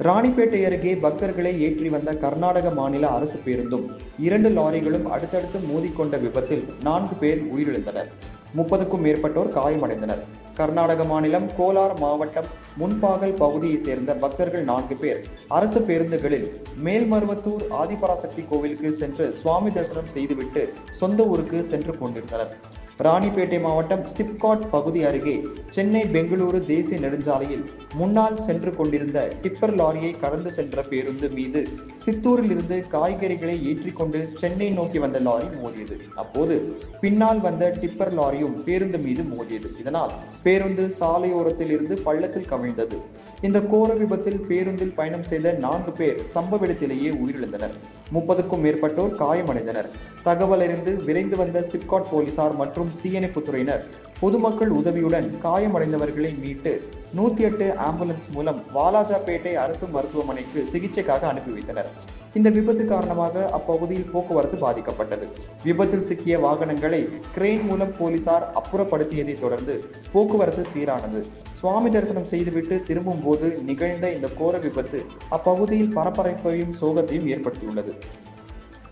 ராணிப்பேட்டை அருகே பக்தர்களை ஏற்றி வந்த கர்நாடக மாநில அரசு பேருந்தும் 2 லாரிகளும் அடுத்தடுத்து மோதிக்கொண்ட விபத்தில் 4 பேர் உயிரிழந்தனர். 30க்கும் மேற்பட்டோர் காயமடைந்தனர். கர்நாடக மாநிலம் கோலார் மாவட்டம் முன்பாகல் பகுதியைச் சேர்ந்த பக்தர்கள் 4 பேர் அரசு பேருந்துகளில் மேல்மருவத்தூர் ஆதிபராசக்தி கோவிலுக்கு சென்று சுவாமி தரிசனம் செய்துவிட்டு சொந்த ஊருக்கு சென்று கொண்டிருந்தனர். ராணிப்பேட்டை மாவட்டம் சிப்காட் பகுதி அருகே சென்னை பெங்களூரு தேசிய நெடுஞ்சாலையில் முன்னால் சென்று கொண்டிருந்த டிப்பர் லாரியை கடந்து சென்ற பேருந்து மீது சித்தூரில் இருந்து காய்கறிகளை ஏற்றிக்கொண்டு சென்னை நோக்கி வந்த லாரி மோதியது. அப்போது பின்னால் வந்த டிப்பர் லாரியும் பேருந்து மீது மோதியது. இதனால் பேருந்து சாலையோரத்தில் இருந்து பள்ளத்தில் கவிழ்ந்தது. இந்த கோர விபத்தில் பேருந்தில் பயணம் செய்த 4 பேர் சம்பவ இடத்திலேயே உயிரிழந்தனர். 30க்கும் மேற்பட்டோர் காயமடைந்தனர். தகவல் அறிந்து விரைந்து வந்த சிப்காட் போலீசார் மற்றும் தீயணைப்புத்துறையினர் பொதுமக்கள் உதவியுடன் காயமடைந்தவர்களை மீட்டு 108 ஆம்புலன்ஸ் மூலம் வாலாஜாபேட்டை அரசு மருத்துவமனைக்கு சிகிச்சைக்காக அனுப்பி வைத்தனர். இந்த விபத்து காரணமாக அப்பகுதியில் போக்குவரத்து பாதிக்கப்பட்டது. விபத்தில் சிக்கிய வாகனங்களை கிரெயின் மூலம் போலீசார் அப்புறப்படுத்தியதை தொடர்ந்து போக்குவரத்து சீரானது. சுவாமி தரிசனம் செய்துவிட்டு திரும்பும் போது நிகழ்ந்த இந்த கோர விபத்து அப்பகுதியில் பரபரப்பையும் சோகத்தையும் ஏற்படுத்தியுள்ளது.